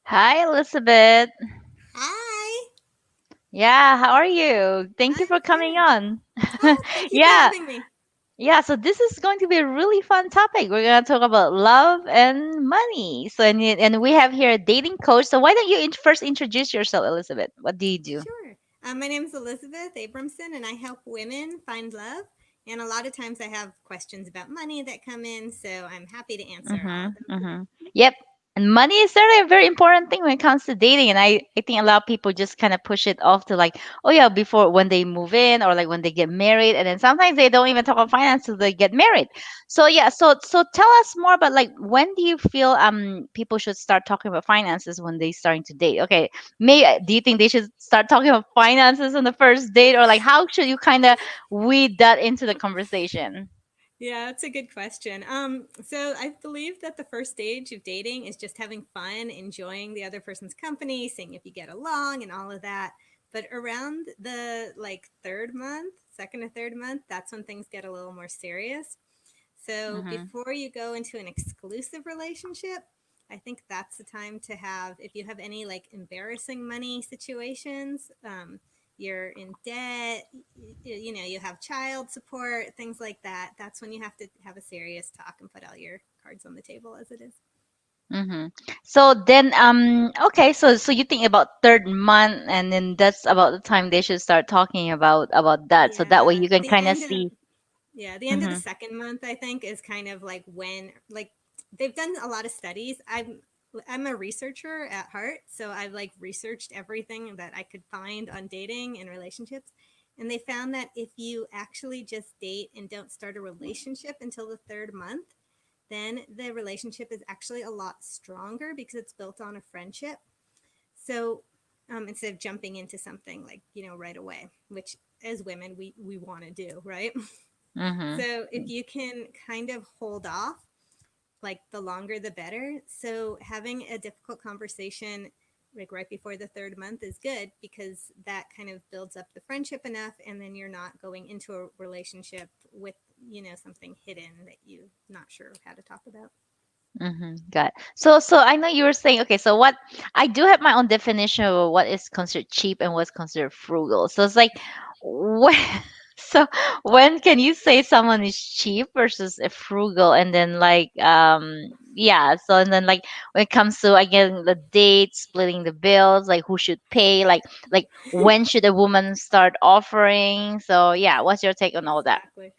Hi, Elizabeth. Hi, Yeah, how are you? Thank you I'm for coming good. on. Oh, thank you for Yeah, having me. yeah. So this is going to be a really fun topic. We're gonna talk about love and money. And we have here a dating coach. So why don't you first introduce yourself, Elizabeth? What do you do? Sure. My name is Elizabeth Abramson, and I help women find love. And a lot of times I have questions about money that come in, so I'm happy to answer all of them. Mm-hmm. Mm-hmm. Yep. And money is certainly a very important thing when it comes to dating. And I think a lot of people just kind of push it off to like, oh yeah, before when they move in or like when they get married. And then sometimes they don't even talk about finance till they get married. So yeah, so tell us more about like when do you feel people should start talking about finances when they starting to date? Okay, may do you think they should start talking about finances on the first date, or like how should you kind of weed that into the conversation? Yeah, that's a good question. So I believe that the first stage of dating is just having fun, enjoying the other person's company, seeing if you get along and all of that. But around the third month, second or third month, that's when things get a little more serious. So Mm-hmm. before you go into an exclusive relationship, I think that's the time to have, if you have any like embarrassing money situations, you're in debt, you have child support, things like that. That's when you have to have a serious talk and put all your cards on the table as it is. Mm-hmm. So then, okay, so you think about third month, and then that's about the time they should start talking about that. So that way Yeah, you can kind of see. the end of the Mm-hmm. second month, I think, is kind of like when like they've done a lot of studies. I'm a researcher at heart, so I've like researched everything that I could find on dating and relationships. And they found that if you actually just date and don't start a relationship until the third month, then the relationship is actually a lot stronger because it's built on a friendship. So instead of jumping into something like, right away, which as women we want to do, right? Mm-hmm. So if you can kind of hold off, like the longer the better. So having a difficult conversation like right before the third month is good because that kind of builds up the friendship enough, and then you're not going into a relationship with something hidden that you're not sure how to talk about. Mm-hmm. Got it. So I know you were saying, okay, so what I do have my own definition of what is considered cheap and what's considered frugal. So it's like when so when can you say someone is cheap versus a frugal, and then like yeah, so and then like when it comes to again the date, splitting the bills, like who should pay, like when should a woman start offering? So yeah, what's your take on all that? Exactly.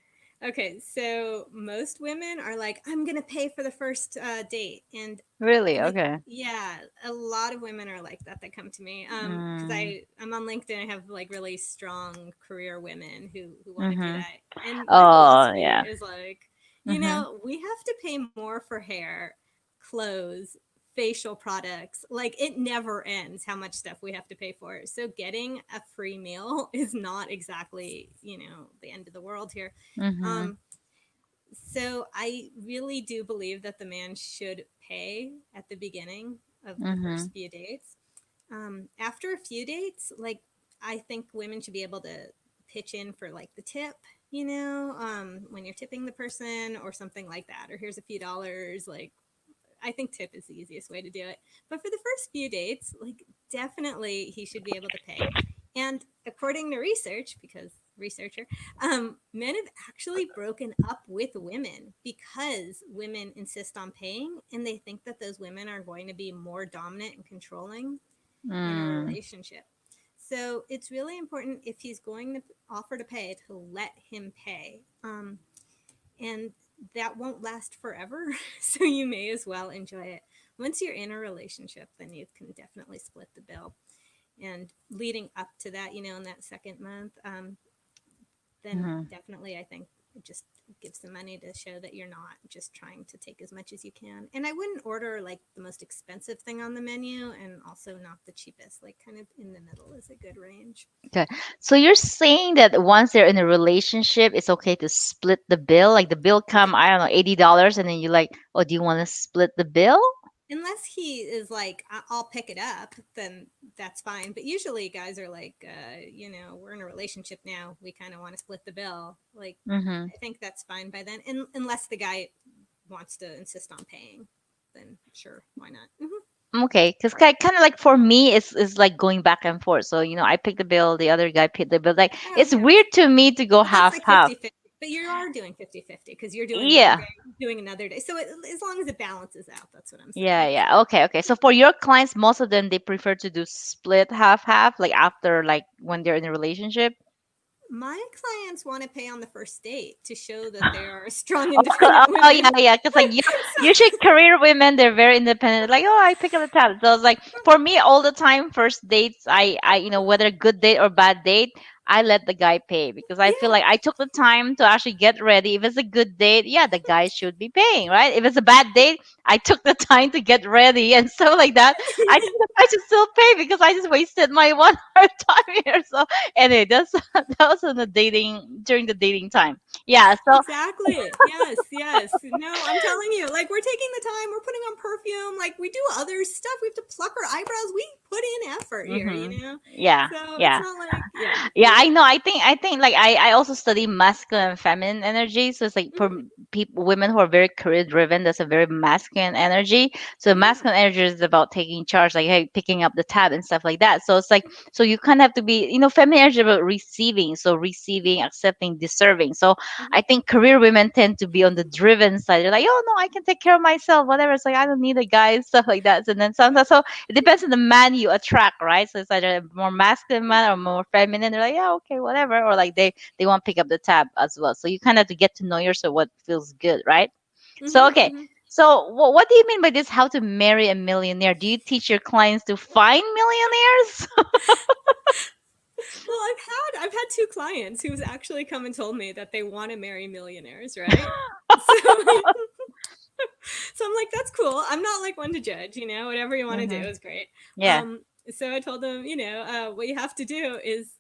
Okay, so most women are like, I'm gonna pay for the first date, and Really? they, Okay. yeah, a lot of women are like that. That come to me, because Mm, I'm on LinkedIn. I have like really strong career women who want to do mm-hmm. that, and my Oh, philosophy yeah. is like, Mhm. we have to pay more for hair, clothes, facial products. Like it never ends how much stuff we have to pay for. So getting a free meal is not exactly, the end of the world here. Mhm. Um, so I really do believe that the man should pay at the beginning of the first Mhm. few dates. After a few dates, like I think women should be able to pitch in for like the tip, when you're tipping the person or something like that, or here's a few dollars. Like I think tip is the easiest way to do it. But for the first few dates, like definitely he should be able to pay. And according to research, because researcher, men have actually broken up with women because women insist on paying and they think that those women are going to be more dominant and controlling in a Mm. relationship. So it's really important if he's going to offer to pay to let him pay. And that won't last forever. So you may as well enjoy it. Once you're in a relationship, then you can definitely split the bill. And leading up to that, in that second month, then Mhm. definitely I think it just gives the money to show that you're not just trying to take as much as you can. And I wouldn't order like the most expensive thing on the menu and also not the cheapest. Like kind of in the middle is a good range. Okay. So you're saying that once they're in a relationship, it's okay to split the bill? Like the bill come, I don't know, $80, and then you like, oh, do you want to split the bill? Unless he is like, I'll pick it up, then that's fine. But usually guys are like, we're in a relationship now. We kind of want to split the bill. Like, Mhm. I think that's fine by then. And unless the guy wants to insist on paying, then sure, why not? Okay, because kind of like for me, it's like going back and forth. So I pick the bill, the other guy pick the bill. Like Oh, it's yeah. weird to me to go But that's half like half. 50-50. But you are doing 50-50 because you're doing one Yeah, day, doing another day. So as long as it balances out, that's what I'm yeah, saying. yeah. Okay, okay. So for your clients, most of them they prefer to do split half half, like after like when they're in a relationship. My clients want to pay on the first date to show that they are strong, Oh, independent yeah, women. yeah. Because like So, usually career women, they're very independent. Like, oh, I pick up the tab. So it's like for me, all the time, first dates, whether good date or bad date, I let the guy pay because I feel yeah, like I took the time to actually get ready. If it's a good date, yeah, the guy should be paying, right? If it's a bad date, I took the time to get ready and stuff like that. I think the guy should still pay because I just wasted my 1 hour time here. So anyway, that was on the dating during the dating time. Yeah. So. exactly. Yes, yes. No, I'm telling you, like we're taking the time, we're putting on perfume, like we do other stuff. We have to pluck our eyebrows. We put in effort here, Hmm. Yeah. So it's Yeah. not like, yeah. Yeah, I know. I think like I also study masculine and feminine energy. So it's like for Mm, people women who are very career driven, that's a very masculine energy. So yeah. masculine energy is about taking charge, like hey, picking up the tab and stuff like that. So it's like so you kind of have to be, feminine energy is about receiving. So receiving, accepting, deserving. So Hmm. I think career women tend to be on the driven side. They're like, oh no, I can take care of myself, whatever. It's like I don't need a guy, stuff like that. And then sometimes so it depends on the man you attract, right? So it's either a more masculine man or more feminine. They're like, yeah, okay, whatever. Or like they want to pick up the tab as well. So you kind of have to get to know yourself what feels good, right? So Hmm. okay. Hmm. So what do you mean by this? How to marry a millionaire? Do you teach your clients to find millionaires? Well, I've had two clients who's actually come and told me that they want to marry millionaires, right? So so I'm like, that's cool. I'm not like one to judge, whatever you want to do Hmm. is great. Yeah. So I told them, what you have to do is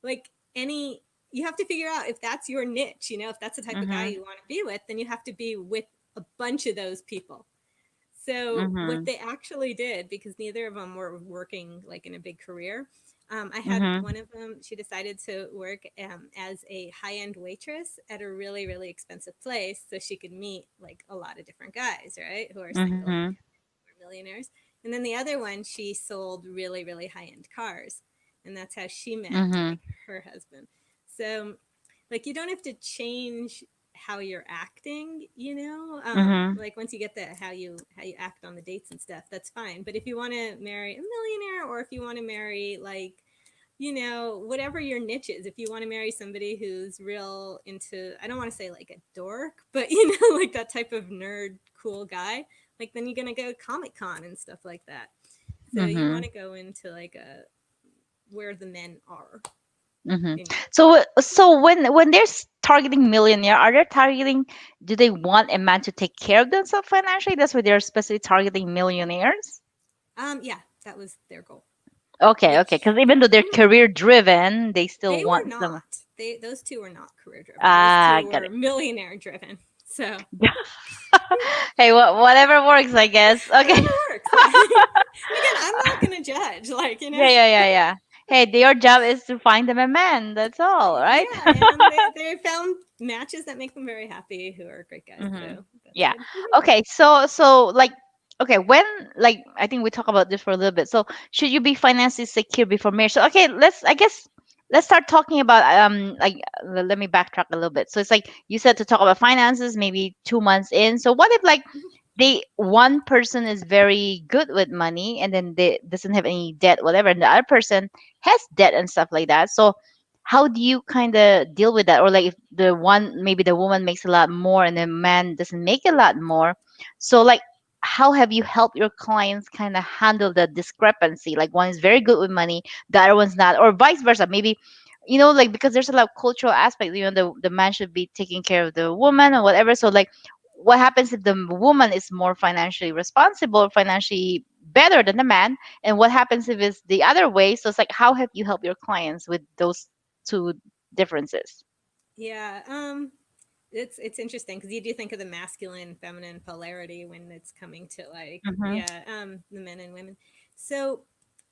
like you have to figure out if that's your niche, if that's the type of guy Mhm. you want to be with, then you have to be with a bunch of those people. So what Mhm. they actually did, because neither of them were working like in a big career, I had Mhm. one of them. She decided to work as a high-end waitress at a really, really expensive place, so she could meet like a lot of different guys, right, who are single Mhm. or millionaires. And then the other one, she sold really, really high-end cars, and that's how she met Mhm. like her husband. So like you don't have to change how you're acting, Mhm. like once you get the how you act on the dates and stuff, that's fine. But if you want to marry a millionaire, or if you want to marry like whatever your niche is, if you want to marry somebody who's real into, I don't want to say like a dork, but like that type of nerd cool guy, like then you're gonna go Comic-Con and stuff like that. So you want Mhm. to go into like a where the men are, Mhm. you know So when they're targeting millionaire, are they targeting? Do they want a man to take care of themselves financially? That's why they're especially targeting millionaires. yeah, that was their goal, Okay, okay. which Because even though they're mhm. career driven, they still They were want some. not. Those two were not career driven. Those Ah, two got were it. millionaire driven. So Hey, whatever works, I guess. Okay. whatever works. Yeah. And again, I'm not gonna judge. Like Yeah, yeah, yeah, yeah. Hey, your job is to find them a man. That's all, right? yeah, and they found matches that make them very happy, who are great guys. Hmm. So that's Yeah. good. Okay. So like, okay, when like I think we talk about this for a little bit. So should you be financially secure before marriage? So okay, let's start talking about let me backtrack a little bit. So it's like you said to talk about finances maybe 2 months in. So what if like they one person is very good with money and then they doesn't have any debt, whatever, and the other person has debt and stuff like that. So how do you kind of deal with that? Or like if the one maybe the woman makes a lot more and the man doesn't make a lot more, so like how have you helped your clients kind of handle the discrepancy, like one is very good with money, the other one's not, or vice versa, maybe like because there's a lot of cultural aspect, the man should be taking care of the woman or whatever. So like what happens if the woman is more financially responsible, financially better than the man, and what happens if it's the other way? So it's like how have you helped your clients with those two differences? Yeah. It's interesting because you do think of the masculine feminine polarity when it's coming to like, Mm-hmm. yeah, the men and women. So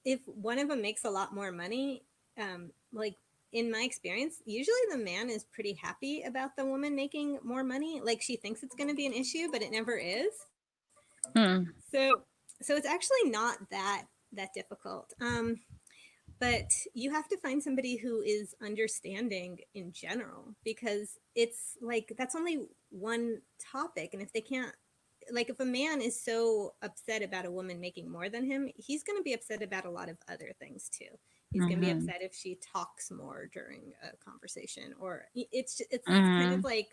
if one of them makes a lot more money, like in my experience, usually the man is pretty happy about the woman making more money. Like she thinks it's going to be an issue, but it never is. Hmm. So So it's actually not that difficult. But you have to find somebody who is understanding in general, because it's like that's only one topic, and if they can't, like, if a man is so upset about a woman making more than him, he's going to be upset about a lot of other things too. He's going to be Mm-hmm. upset if she talks more during a conversation, or it's kind of Mm. like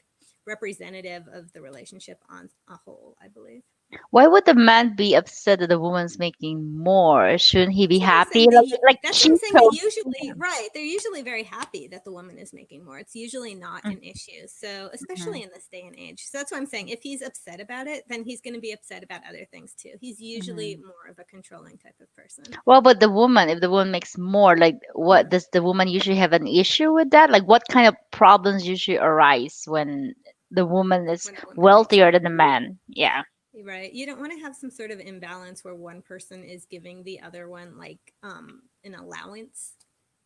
representative of the relationship on a whole, I believe. Why would the man be upset that the woman's making more? Shouldn't he be That's what I'm happy? saying. Like That's what she I'm saying. They chose usually, him. right. They're usually very happy that the woman is making more. It's usually not an issue. So, Mm-hmm. especially in this day and age. So that's what I'm saying. If he's upset about it, then he's going to be upset about other things too. He's usually Hmm. more of a controlling type of person. Well, but the woman, if the woman makes more, like what Mm. does the woman usually have an issue with that? Like what kind of problems usually arise when the woman is When the woman makes wealthier more. than the man? Yeah. Right. You don't want to have some sort of imbalance where one person is giving the other one like an allowance.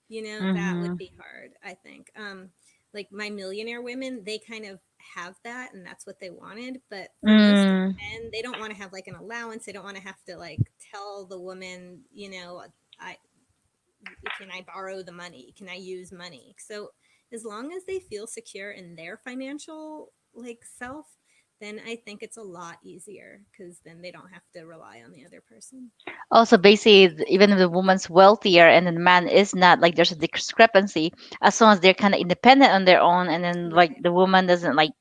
That would Mm-hmm. be hard, I think. Like my millionaire women, they kind of have that, and that's what they wanted. But for most Mm, men, they don't want to have like an allowance. They don't want to have to like tell the woman, I can I borrow the money? Can I use money? So as long as they feel secure in their financial like self, then I think it's a lot easier, because then they don't have to rely on the other person. also, basically, even if the woman's wealthier and the man is not, like there's a discrepancy, as long as they're kind of independent on their own, and then like Right. the woman doesn't like,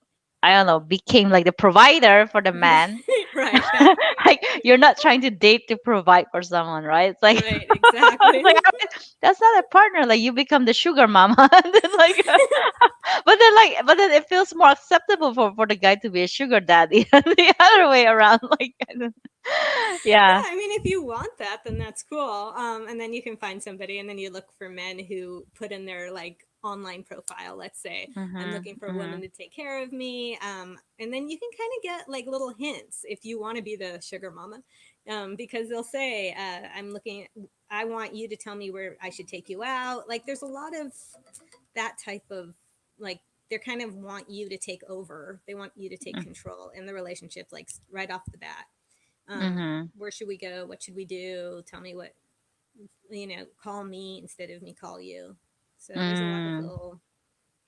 I don't know, became like the provider for the man. Right. That Like you're not trying to date to provide for someone, right? It's like, right, exactly. it's like I mean, that's not a partner. Like you become the sugar mama, and then like, but then it feels more acceptable for the guy to be a sugar daddy than the other way around. Like, yeah. Yeah, I mean, if you want that, then that's cool. And then you can find somebody, and then you look for men who put in their like online profile. Let's say I'm Mhm. looking for a woman Mhm. to take care of me. And then you can kind of get like little hints if you want to be the sugar mama, because they'll say, "I'm looking. I want you to tell me where I should take you out." Like, there's a lot of that type of like. They kind of want you to take over. They want you to take control in the relationship, like right off the bat. Mhm. Where should we go? What should we do? Tell me what, call me instead of me call you. So there's a lot of Mm. little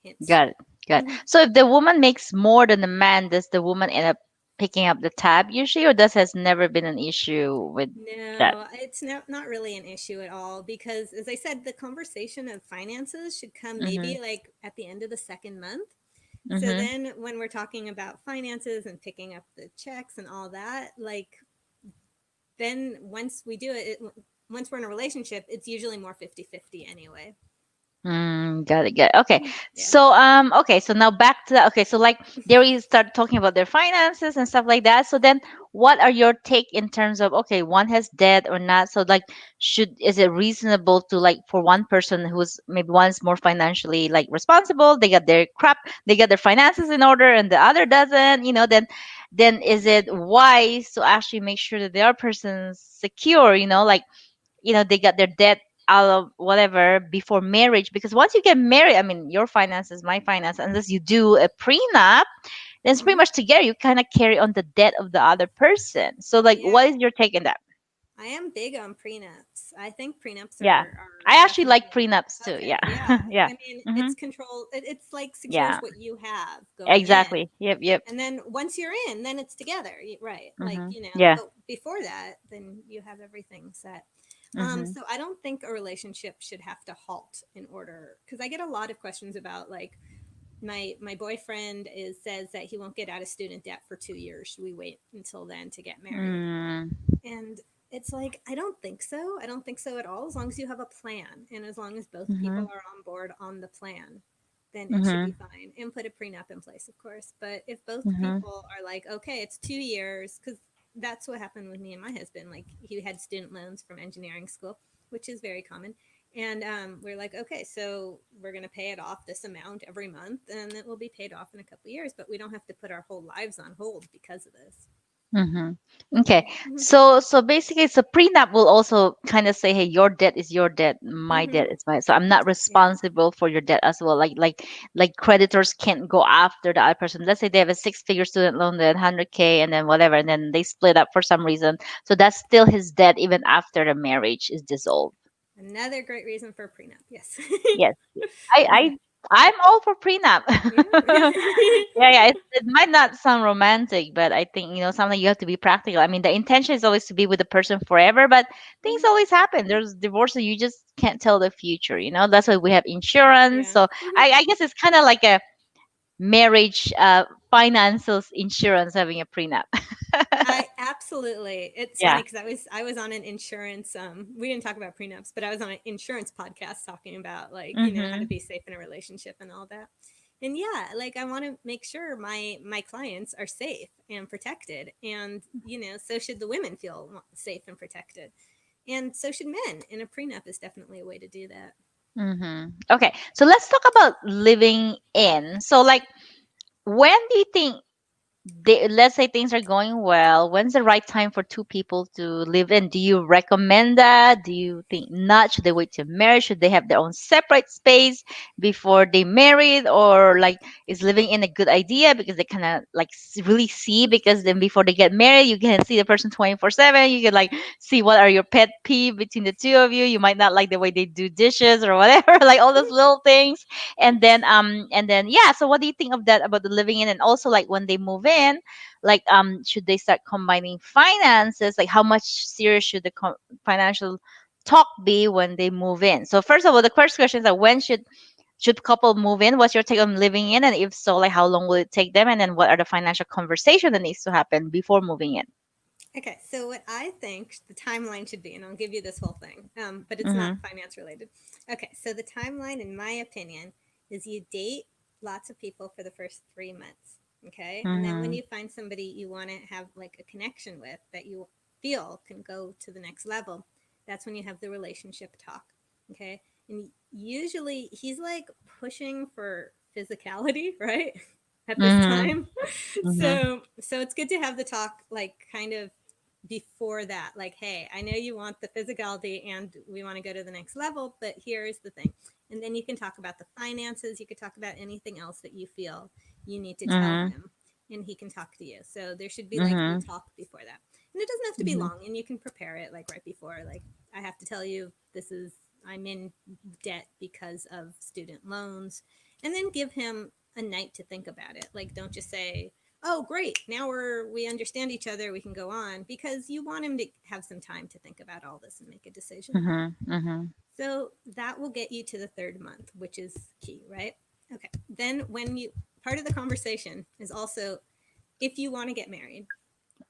hints. Got it. Got it. Hmm. So if the woman makes more than the man, does the woman end up picking up the tab usually, or this has never been an issue with that? No, it's not really an issue at all, because, as I said, the conversation of finances should come Mhm. maybe like at the end of the second month. So Mhm. then when we're talking about finances and picking up the checks and all that, like, then once we do once we're in a relationship, it's usually more 50-50 anyway. Mm, got it, got it. Okay. Yeah. So okay, so now back to that. Okay, so like they already start talking about their finances and stuff like that. So then what are your take in terms of, okay, one has debt or not? So like should is it reasonable to, like, for one person who's maybe one's more financially like responsible, they got their finances in order, and the other doesn't, then is it wise to actually make sure that the other person's secure, like, they got their debt out of whatever before marriage? Because once you get married, I mean, your finances, my finance, unless you do a prenup, then it's pretty Hmm. much together. You kind of carry on the debt of the other person. So like, Yeah. what is your take on that? I am big on prenups. I think prenups Yeah, are I actually like definitely prenups too. okay. Yeah. Yeah. Yeah. I mean, Hmm. it's control. It's like secures Yeah, what you have going in. exactly. Yep, yep. And then once you're in, then it's together. Right. Like, Hmm. Yeah. but before that, then you have everything set. Hmm. So I don't think a relationship should have to halt in order, because I get a lot of questions about like my boyfriend says that he won't get out of student debt for 2 years. Should we wait until then to get married? Mm. And it's like, I don't think so. I don't think so at all. As long as you have a plan, and as long as both people Hmm. are on board on the plan, then it should be Hmm. fine. And put a prenup in place, of course. But if both Hmm. people are like, okay, it's 2 years, because that's what happened with me and my husband. Like, he had student loans from engineering school, which is very common. And we're like, okay, so we're going to pay it off this amount every month, and it will be paid off in a couple of years, but we don't have to put our whole lives on hold because of this. Mm-hmm. Okay. Mhm. So basically, so prenup will also kind of say, hey, your debt is your debt, my Mhm. debt is mine. So I'm not Yeah. responsible for your debt as well. Like creditors can't go after the other person. Let's say they have a six-figure student loan, then 100K, and then whatever, and then they split up for some reason. So that's still his debt even after the marriage is dissolved. Another great reason for a prenup. Yes. Yes. I Okay. I I'm all for prenup. Yeah. Yeah, it might not sound romantic, but I think, something you have to be practical. I mean, the intention is always to be with the person forever, but things Mhm. always happen. There's divorces, you just can't tell the future. That's why we have insurance. Yeah. So I guess it's kind of like a marriage financial insurance having a prenup. I absolutely. It's Yeah. funny because I was on an insurance. We didn't talk about prenups, but I was on an insurance podcast talking about like how to Mhm. be safe in a relationship and all that. And yeah, like I want to make sure my clients are safe and protected, and so should the women feel safe and protected, and so should men. And a prenup is definitely a way to do that. Mhm. Okay. So let's talk about living in. So like when do you think let's say things are going well, when's the right time for two people to live in? Do you recommend that? Do you think not? Should they wait till marriage? Should they have their own separate space before they married? Or like is living in a good idea because they kind of like really see, because then before they get married you can see the person 24/7, you can like see what are your pet peeve between the two of you. You might not like the way they do dishes or whatever, like all those little things. And then yeah, so what do you think of that, about the living in? And also like when they move in, like should they start combining finances? Like how much serious should the financial talk be when they move in? So first of all, the first question is like, when should couple move in? What's your take on living in? And if so, like how long will it take them? And then what are the financial conversation that needs to happen before moving in? Okay, so what I think the timeline should be, and I'll give you this whole thing, but it's not Mm-hmm. finance related. Okay, so the timeline, in my opinion, is you date lots of people for the first 3 months. Okay, and then when Mm-hmm. you find somebody you want to have like a connection with that you feel can go to the next level, that's when you have the relationship talk. Okay, and usually he's like pushing for physicality, right? At this Mm-hmm. time. Mm-hmm. So it's good to have the talk like kind of before that, like, hey, I know you want the physicality and we want to go to the next level, but here's the thing. And then you can talk about the finances, you could talk about anything else that you feel you need to tell Mm-hmm. him, and he can talk to you. So there should be like the Mm-hmm. talk before that, and it doesn't have to be Mm-hmm. long, and you can prepare it like right before, like, I have to tell you this is, I'm in debt because of student loans, and then give him a night to think about it. Like, don't just say, oh great, now we understand each other, we can go on, because you want him to have some time to think about all this and make a decision. Mm-hmm. Mm-hmm. So that will get you to the third month, which is key, right? Okay, then when you, part of the conversation is also, if you want to get married,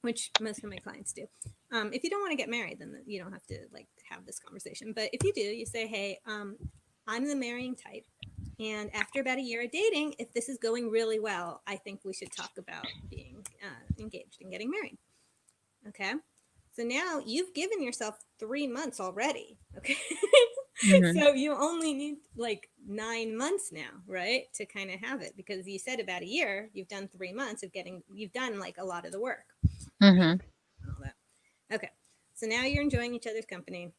which most of my clients do. If you don't want to get married, then you don't have to like have this conversation, but if you do, you say, hey, I'm the marrying type, and after about a year of dating, if this is going really well, I think we should talk about being engaged and getting married. Okay. So now you've given yourself 3 months already. Okay. Mm-hmm. So you only need like 9 months now, right? To kind of have it, because you said about a year, you've done 3 months of getting, you've done like a lot of the work, right? Mm-hmm. And all that. Okay. So now you're enjoying each other's company.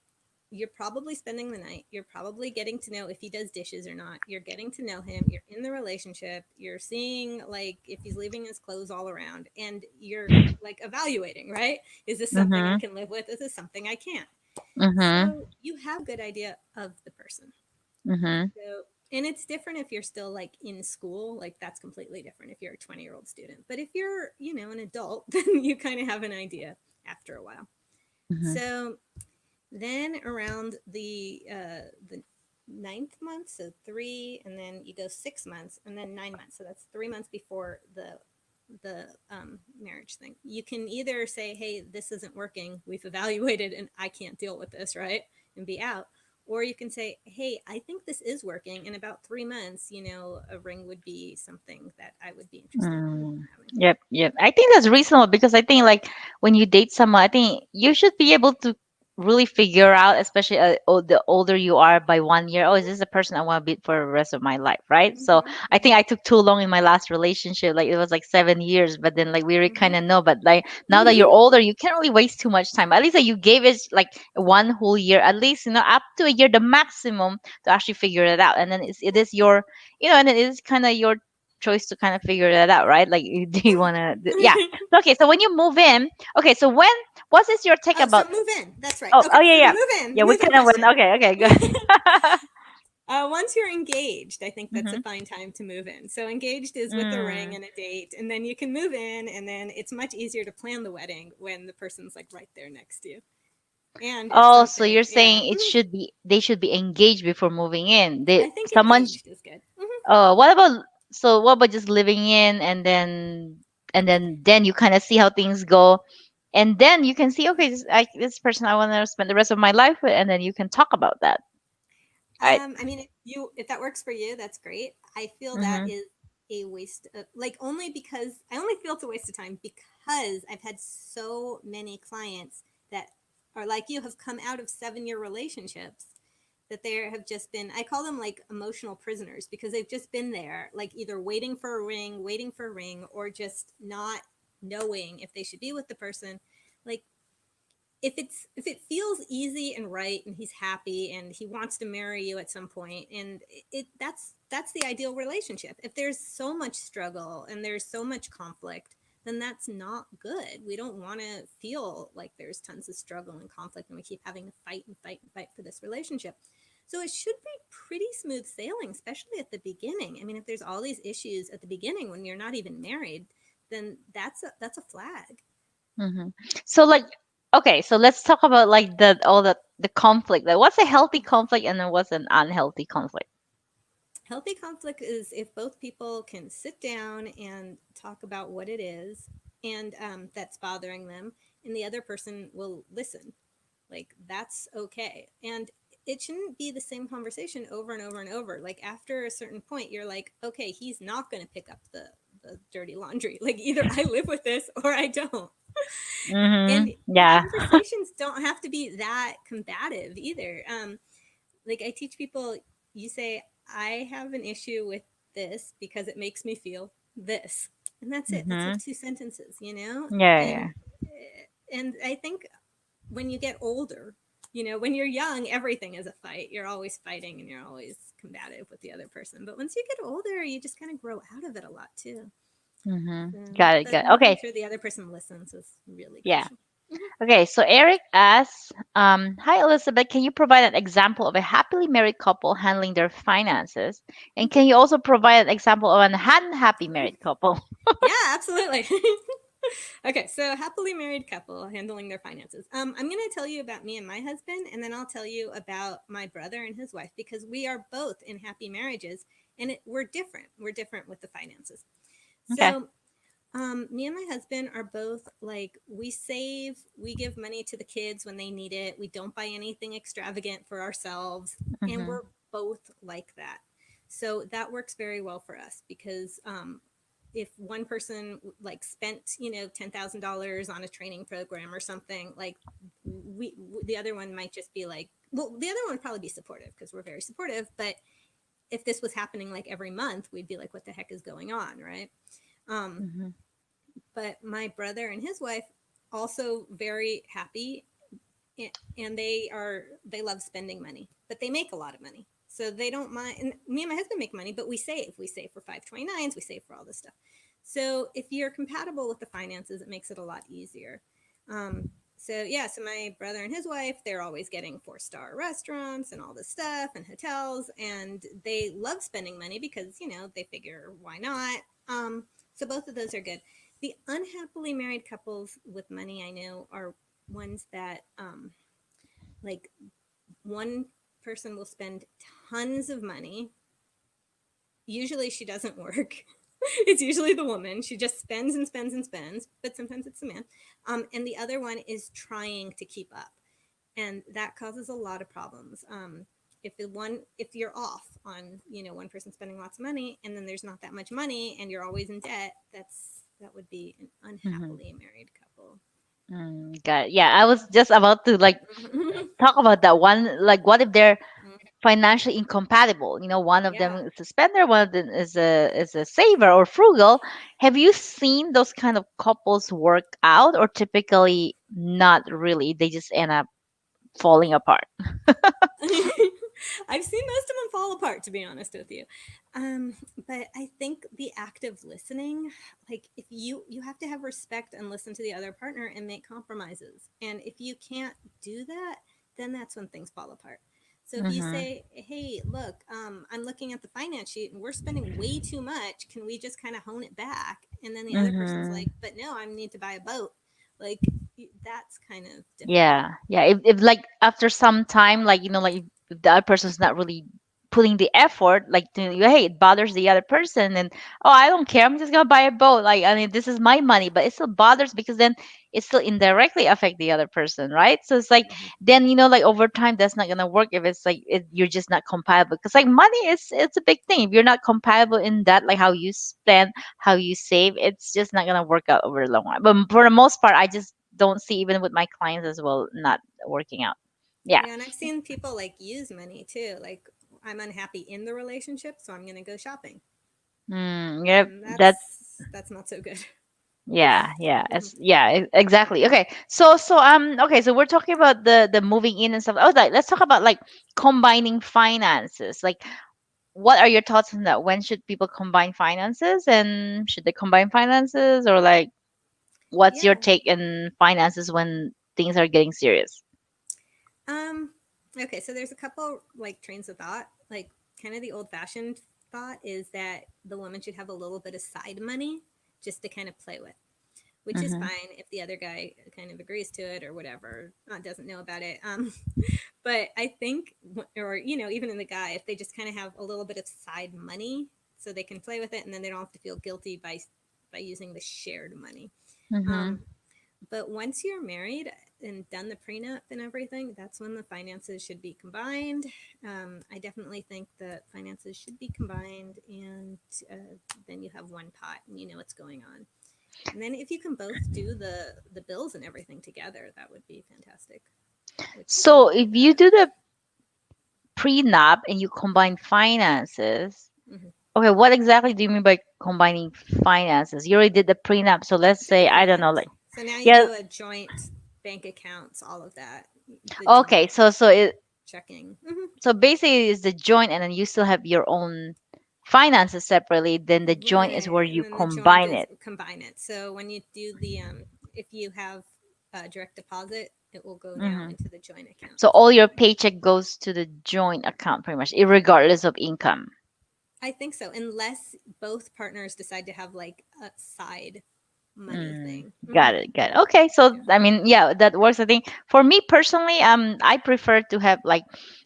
You're probably spending the night. You're probably getting to know if he does dishes or not. You're getting to know him. You're in the relationship. You're seeing like if he's leaving his clothes all around, and you're like evaluating, right? Is this something I Mm-hmm. can live with? Is this something I can't? Mm-hmm. So you have a good idea of the person. Mm-hmm. So, and it's different if you're still like in school, like that's completely different if you're a 20-year-old student. But if you're, an adult, then you kind of have an idea after a while. Mm-hmm. So then around the ninth month, so 3, and then you go 6 months, and then 9 months. So that's 3 months before the marriage thing. You can either say, "Hey, this isn't working. We've evaluated, and I can't deal with this," right, and be out. Or you can say, "Hey, I think this is working. In about 3 months, a ring would be something that I would be interested in Mm. having." Yep, yep. I think that's reasonable because I think like when you date someone, I think you should be able to really figure out, especially the older you are by 1 year, oh, is this the person I want to be for the rest of my life, right? So Mm-hmm, I think mm-hmm, I took too long in my last relationship. Like it was like 7 years, but then like we really kind of mm-hmm. know. But like now that you're older, you can't really waste too much time. At least like, you gave it like 1 whole year, at least, up to a year, the maximum, to actually figure it out. And then it is your, and it is kind of your choice to kind of figure that out, right? Like, do you want to, yeah. Yeah. So, okay, so when you move in, okay, so what is your take Oh, so about? move in. That's right. Oh, Okay, yeah, for the yeah. Yeah, we move in kind of went. question. Okay, okay, good. Once you're engaged, I think that's a Mhm. fine time to move in. So engaged is with a ring Mm. and a date, and then you can move in, and then it's much easier to plan the wedding when the person's like right there next to you. And if Oh, so something, you're yeah, saying they should be engaged before moving in. I think Someone. engaged is good. What about, what about just living in, and then you kind of see how things go, and then you can see, okay, this person I want to spend the rest of my life with, and then you can talk about that, right? I mean, if that works for you, that's great. I feel that Mhm. is a waste of like only because I only feel it's a waste of time because I've had so many clients that are like you have come out of 7 year relationships that there have just been I call them like emotional prisoners because they've just been there like either waiting for a ring or just not knowing if they should be with the person like if it feels easy and right and he's happy and he wants to marry you at some point and that's the ideal relationship. If there's so much struggle and there's so much conflict, then that's not good. We don't want to feel like there's tons of struggle and conflict and we keep having to fight and fight and fight for this relationship. So it should be pretty smooth sailing, especially at the beginning. I mean, if there's all these issues at the beginning when you're not even married, then that's a flag. Mhm. So like, okay, so let's talk about like the conflict. Like, what's a healthy conflict, and then what's an unhealthy conflict? Healthy conflict is if both people can sit down and talk about what it is and that's bothering them, and the other person will listen. Like, that's okay. And it shouldn't be the same conversation over and over and over. Like, after a certain point, you're like, okay, he's not going to pick up the dirty laundry. Like, either I live with this or I don't. And the Yeah. conversations don't have to be that combative either. Like I teach people, you say, I have an issue with this because it makes me feel this. And that's it. That's like Mhm. two sentences, you know? Yeah, And yeah. I think when you get older, when you're young, everything is a fight. You're always fighting and you're always combative with the other person. But once you get older, you just kind of grow out of it a lot too. Mhm. So, Got it. but Got it. making Okay. sure the other person listens is really Yeah. crucial. Mhm. Okay, so Eric asks, hi Elizabeth, can you provide an example of a happily married couple handling their finances? And can you also provide an example of an unhappy married couple? Yeah, absolutely. Okay, so happily married couple handling their finances. I'm going to tell you about me and my husband, and then I'll tell you about my brother and his wife because we are both in happy marriages, and we're different. We're different with the finances. Okay. So, me and my husband are both like we save, we give money to the kids when they need it. We don't buy anything extravagant for ourselves, and Mm-hmm. we're both like that. So that works very well for us because if one person like spent $10,000 on a training program or something, like the other one might just be like, well, the other one would probably be supportive because we're very supportive, but if this was happening like every month, we'd be like, what the heck is going on, right? um, Mm-hmm. but my brother and his wife also very happy, and they love spending money, but they make a lot of money, so they don't mind. And me and my husband make money, but we save for 529s, we save for all this stuff. So if you're compatible with the finances, it makes it a lot easier. So yeah, so my brother and his wife, they're always getting 4-star restaurants and all this stuff and hotels, and they love spending money because they figure why not. So both of those are good. The unhappily married couples with money I know are ones that like one person will spend tons of money. Usually she doesn't work. It's usually the woman. She just spends and spends and spends, but sometimes it's the man. And the other one is trying to keep up, and that causes a lot of problems. If you're off on one person spending lots of money, and then there's not that much money, and you're always in debt, that would be an Mm-hmm. unhappily married couple. Got it. Yeah, I was just about to like talk about that one. Like, what if they're financially incompatible? One of them Yeah. is a spender, one of them is a saver or frugal. Have you seen those kind of couples work out, or typically not really? They just end up falling apart. I've seen most of them fall apart, to be honest with you. Um, but I think the active listening, like if you have to have respect and listen to the other partner and make compromises, and if you can't do that, then that's when things fall apart. So if you Mm-hmm. say, "Hey, look, I'm looking at the finance sheet and we're spending way too much. Can we just kind of hone it back?" And then the other person's Mm-hmm. like, "But no, I need to buy a boat." Like that's kind of difficult. Yeah, yeah. If like after some time, like like if the other person's not really putting the effort, like hey, it bothers the other person, and oh, I don't care, I'm just gonna buy a boat. Like I mean, this is my money, but it still bothers because then it still indirectly affect the other person, right? So it's like Mhm. then like over time, that's not gonna work if it's like you're just not compatible. Because like money is it's a big thing. If you're not compatible in that, like how you spend, how you save, it's just not gonna work out over the long run. But for the most part, I just don't see even with my clients as well not working out. Yeah. Yeah, and I've seen people like use money too. Like I'm unhappy in the relationship, so I'm going to go shopping. Yep. And That. that's not so good. Yeah. Yeah. Mhm. Exactly. Okay. So okay. So we're talking about the moving in and stuff. Oh, like, let's talk about like combining finances. Like, what are your thoughts on that? When should people combine finances, and should they combine finances, or like, what's your Yeah. take in finances when things are getting serious? Um okay, so there's a couple like trains of thought. Like kind of the old-fashioned thought is that the woman should have a little bit of side money just to kind of play with, which is Mm-hmm. fine if the other guy kind of agrees to it or whatever, doesn't know about it. But I think, or even in the guy, if they just kind of have a little bit of side money, so they can play with it, and then they don't have to feel guilty by using the shared money. Mm-hmm. Um, but once you're married and done the prenup and everything, that's when the finances should be combined. I definitely think that finances should be combined, and then you have one pot and you know what's going on. And then if you can both do the bills and everything together, that would be fantastic. Which some So don't if do you that. do the prenup and you combine finances. Mm-hmm. Okay, what exactly do you mean by combining finances? You already did the prenup, so let's Just say the I don't know, finance. like So now you yeah. do a joint bank accounts, all of that, the joint Okay, checking. Mm-hmm. so basically it's the joint, and then you still have your own finances separately. Then the joint is where Right, and you then the joint combine is it. combine it. So when you do the if you have direct deposit, it will go now Hmm. into the joint account So for all the your family. paycheck goes to the joint account, pretty much, regardless of income. I think so, unless both partners decide to have like a side money Mm, thing. Hmm. got it, got it. Okay, so Yeah. I mean, yeah, that works. I think for me personally, I prefer to have like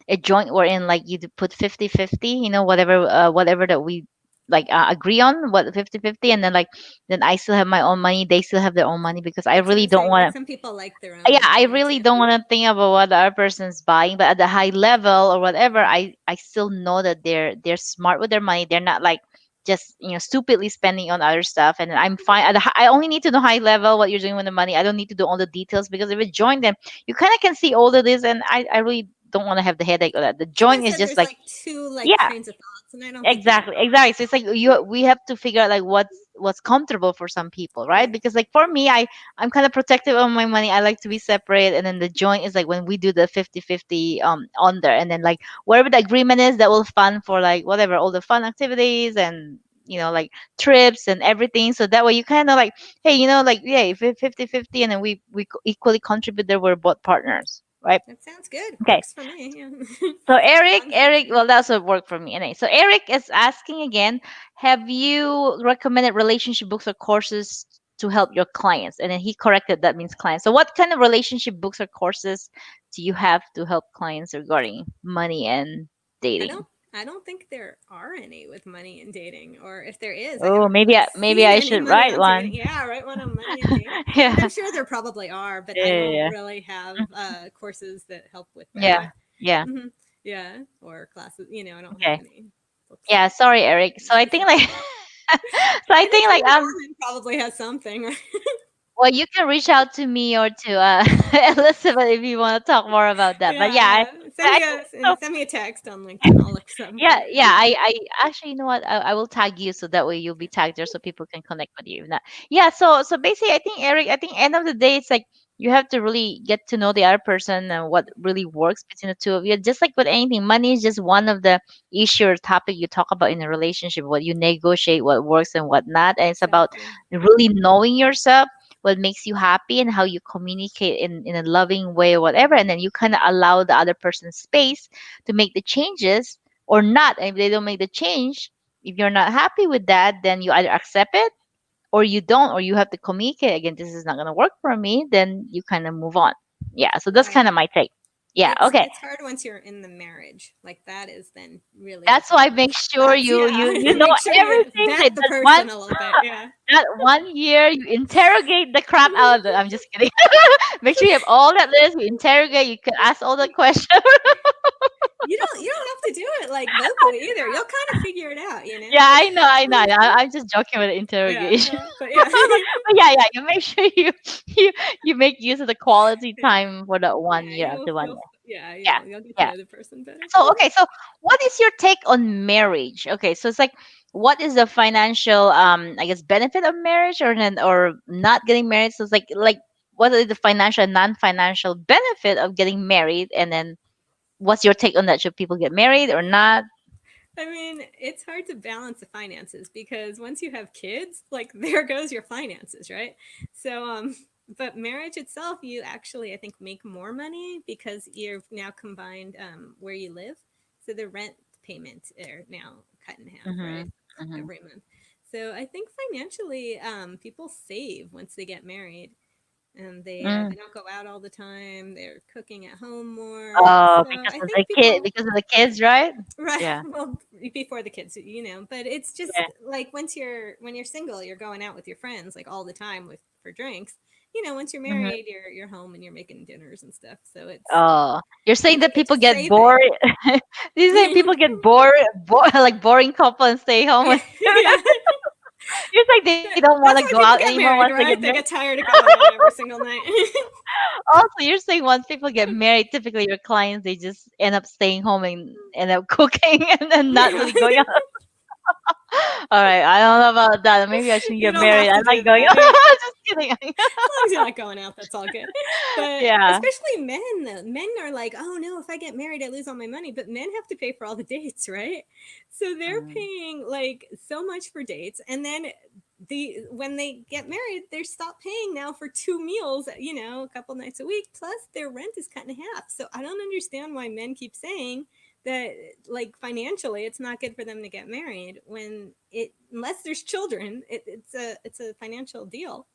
a joint wherein like you put 50-50, whatever that we like agree on, what 50-50, and then like then I still have my own money, they still have their own money because I That's what really I'm don't saying. want Some people like their yeah, own I money really too. don't want to think about what the other person's buying, but at the high level or whatever, Mhm. I still know that they're smart with their money. They're not like just stupidly spending on other stuff. And I'm fine. I only need to know high level what you're doing with the money. I don't need to do all the details because if you join them, you kind of can see all of this, and I really don't want to have the headache of that. The That's why I joint is said just there's like like two like yeah. trains of thoughts, and I don't think either Exactly, one. exactly. So it's like we have to figure out like what's comfortable for some people, right? Yeah, Because like for me, I'm kind of protective of my money. I like to be separate, and then the joint is like when we do the 50-50 on there, and then like whatever the agreement is, that will fund for like whatever all the fun activities and like trips and everything. So that way you kind of like hey like yeah, if it's 50-50, and then we equally contribute there, we're both partners, right? that sounds good. Okay. Works for me. Yeah. So As Eric, long as it's Eric, well, that's what worked for me. Anyway, so Eric is asking again, have you recommended relationship books or courses to help your clients? And then he corrected that means clients. So what kind of relationship books or courses do you have to help clients regarding money and I dating? don't I don't think there are any with money and dating, or if there is, I Oh, haven't really maybe seen I any should money write on dating. one. Yeah, right one on money and dating. And Yeah, I'm sure there probably are, but I don't yeah, really have courses that help with yeah, that. yeah. Hmm. Yeah, or classes. I don't have Okay. any books Yeah, that sorry, Eric. So I think specific. like, so I I think think like every woman probably has something, right? Well, you can reach out to me or to Elizabeth if you want to talk more about that. But Yeah, yeah, yeah. I think so. Send me a text on LinkedIn. I'll look Yeah, something. yeah. I actually, you know what? I will tag you so that way you'll be tagged there so people can connect with you. Yeah. So basically, I think Eric, I think end of the day, it's like you have to really get to know the other person and what really works between the two of you. Just like with anything, money is just one of the issue or topic you talk about in a relationship. What you negotiate, what works and what not, and it's about Exactly. really knowing yourself. What makes you happy and how you communicate in a loving way or whatever, and then you kind of allow the other person space to make the changes or not. And if they don't make the change, if you're not happy with that, then you either accept it or you don't, or you have to communicate again, this is not going to work for me, then you kind of move on. Yeah, so that's kind Right. of my take. Yeah, okay. It's hard once you're in the marriage. Like that is then really That's why difficult. make sure That's you yeah. you know Make sure you everything. vet Like the that one person a little bit. Yeah. that 1 year you interrogate the crap out of them. I'm just kidding. Make sure you have all that list, you interrogate, you can ask all the questions. You don't have to do it like vocally either. You'll kind of figure it out, you know? Yeah, I know. I'm just joking with the Yeah, interrogation. but yeah. But yeah, yeah, you make sure you you make use of the quality Yeah. time for that one Yeah, year after one you'll year. yeah, Yeah, you'll get to yeah. know the person better. So okay, so what is your take on marriage? Okay, so it's like what is the financial I guess benefit of marriage or not getting married? So it's like what is the financial and non-financial benefit of getting married, and then what's your take on that? Should people get married or not? I mean, it's hard to balance the finances because once you have kids, like there goes your finances, right? So, but marriage itself, you actually, I think, make more money because you've now combined where you live. So the rent payments are now cut in half, right? Mhm. Mhm. Every month. So I think financially, people save once they get married and Mm. they don't go out all the time. They're cooking at home more. Oh, So because I of think the kid, people because of the kids, right? right. Yeah. Well, before the kids, you know, but it's Yeah. just like once when you're single, you're going out with your friends like all the time with for drinks. You know, once you're Mhm. married, you're home and you're making dinners and stuff. So Oh, you're saying that it's people just get bored. saving. You say people get bored, like boring couple and stay home. Yeah, yeah. You're saying they don't want to go That's why out people anymore get once they married, get right? married. They get tired of going out every single night. Also, you're saying once people get married, typically your clients they just end up staying home and end up cooking and then not Yeah. really going out. All right, I don't know about that. Maybe I shouldn't You get don't married. have I to like do going that. out. Yeah. Just kidding. Long as you're not going out, that's all good. But Yeah. especially men, though, men are like, oh no, if I get married, I lose all my money. But men have to pay for all the dates, right? So they're Mm. paying like so much for dates, and then when they get married, they stop paying now for 2 meals, you know, a couple nights a week. Plus, their rent is cut in half. So I don't understand why men keep saying that like financially it's not good for them to get married when it unless there's children it's a financial deal.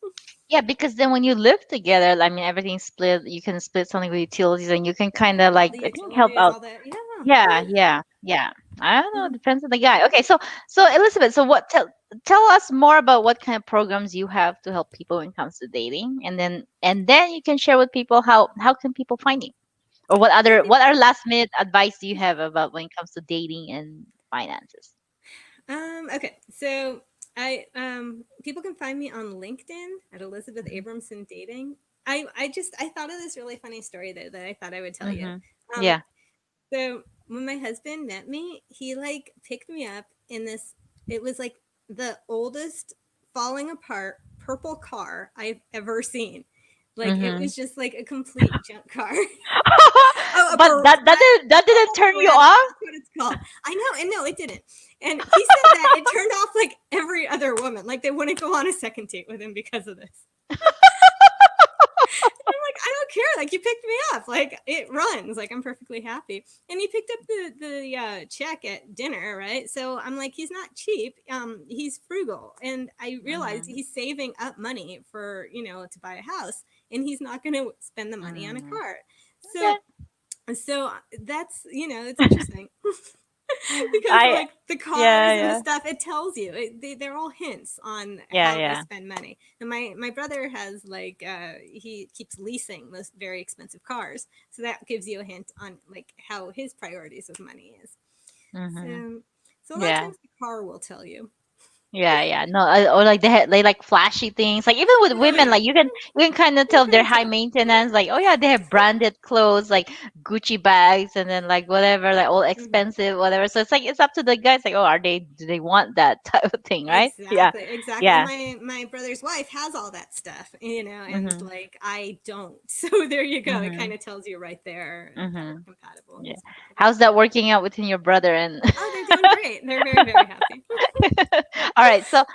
Yeah, because then when you live together, I mean, everything's split. You can split something with utilities, and you can kind of All like the I think help utilities, out. all that. Yeah. Yeah, yeah, yeah. I don't know. Mhm. It depends on the guy. Okay, so Elizabeth, so what tell us more about what kind of programs you have to help people when it comes to dating, and then you can share with people how can people find you, or Well, what are last minute advice do you have about when it comes to dating and finances? okay. So I people can find me on LinkedIn at Elizabeth Hmm. Abramson Dating. I thought of this really funny story that I thought I would tell you. Hmm. Um, Yeah. so when my husband met me, he like picked me up in this. It was like the oldest falling apart purple car I've ever seen. Like it Hmm. was just like a complete junk car. Oh, a But that didn't purple turn you beretta. off. That's what it's called. I know, and no, it didn't. And he said that it turned off like every other woman. Like they wouldn't go on a second date with him because of this. I'm like, I don't care. Like you picked me up. Like it runs. Like I'm perfectly happy. And he picked up the check at dinner, right? So I'm like, he's not cheap. He's frugal, and I realized Hmm. he's saving up money for to buy a house, and he's not going to spend the money on a Hmm. car. So Okay. that's it's interesting. Because I like the Yeah, cars and the yeah. stuff, it tells you they're all hints on Yeah, how they yeah. spend money. And my brother has like he keeps leasing those very expensive cars, so that gives you a hint on like how his priorities with money is. Hmm. So a lot of Yeah. times the car will tell you. Yeah, yeah. No, or like they like flashy things. Like even with Oh women, yeah, like you can kind of you tell they're can high tell. maintenance. Like, oh yeah, they have branded clothes, like Gucci bags, and then like whatever, like all Hmm. expensive, whatever. So it's like it's up to the guys. Like, oh, do they want that type of thing, right? Yeah, Exactly, exactly. And yeah. my brother's wife has all that stuff, and Mhm, like I don't. So there you go. It kind mhm, of tells you right there that we're mhm. compatible and Yeah. he's compatible. How's that working out within your brother and? Oh, they're doing great. They're very, very happy. All right. So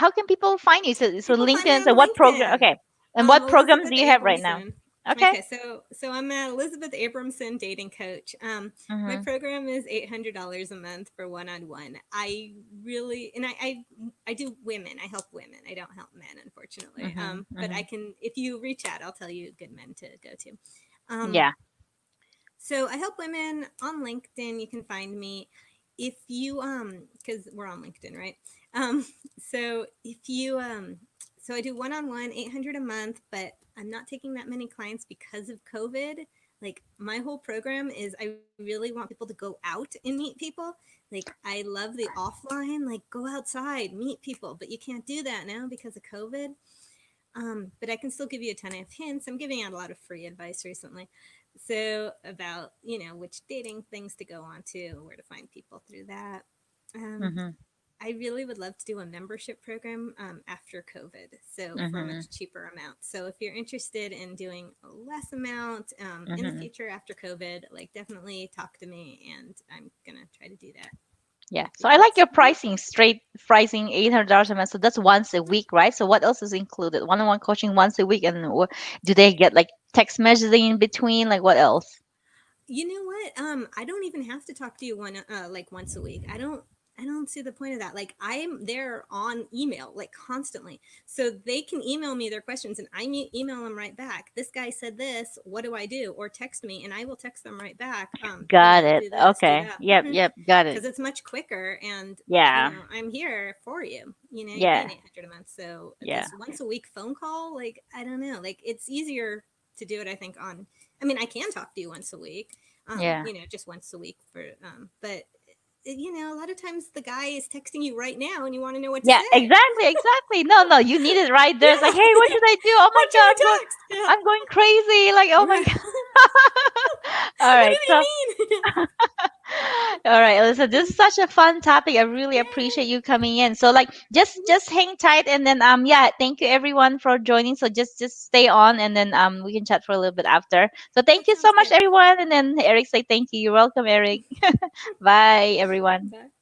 how can people find you? So People find me LinkedIn. So on what program? LinkedIn. Okay. And what programs do Elizabeth you have right now? Abramson. Okay. Okay, so I'm an Elizabeth Abramson dating coach. My Mhm. program is $800 a month for one-on-one. I really and I do women. I help women. I don't help men, unfortunately. Mhm. But I Mhm. can if you reach out, I'll tell you good men to go to. Um, Yeah. so I help women on LinkedIn. You can find me if you because we're on LinkedIn, right? Um, so if you so I do one-on-one 800 a month, but I'm not taking that many clients because of COVID. Like my whole program is I really want people to go out and meet people. Like I love the offline, like go outside, meet people, but you can't do that now because of COVID. But I can still give you a ton of hints. I'm giving out a lot of free advice recently. So, about, which dating things to go on to, where to find people through that. Um, Mhm. I really would love to do a membership program after COVID, so for a Mhm. much cheaper amount. So, if you're interested in doing a less amount in the Mhm. future after COVID, like definitely talk to me and I'm going to try to do that Yeah. with So you I like guys. your pricing, straight pricing, $800 a month. So that's once a week, right? So what else is included? One-on-one coaching once a week, and do they get like text messaging in between? Like what else? You know what? I don't even have to talk to you like once a week. I don't see the point of that. Like I'm there on email like constantly. So they can email me their questions and email them right back. This guy said this, what do I do? Or text me and I will text them right back. Got it. Do this, do Okay. that. Yep. Yep. Got it. Because it's much quicker and Yeah. I'm here for you. You're Yeah. paying 800 a month. So Yeah. this once a week phone call, like I don't know, like it's easier to do it I think on I mean, I can talk to you once a week, Yeah. just once a week but a lot of times the guy is texting you right now and you want to know what to Yeah, say. exactly, exactly. No, no, you need it right there. It's like, Yeah. hey, what should I do? Oh my What should God, I text? Yeah. I'm going crazy. Like, oh my Right. God. All What right, did so he mean? all right, Alyssa, this is such a fun topic. I really appreciate Yay. you coming in. So like just hang tight and then yeah, thank you everyone for joining. So just stay on and then we can chat for a little bit after. So thank That you so sounds much good. everyone and then Eric say thank you. You're welcome, Eric. Bye everyone. Bye.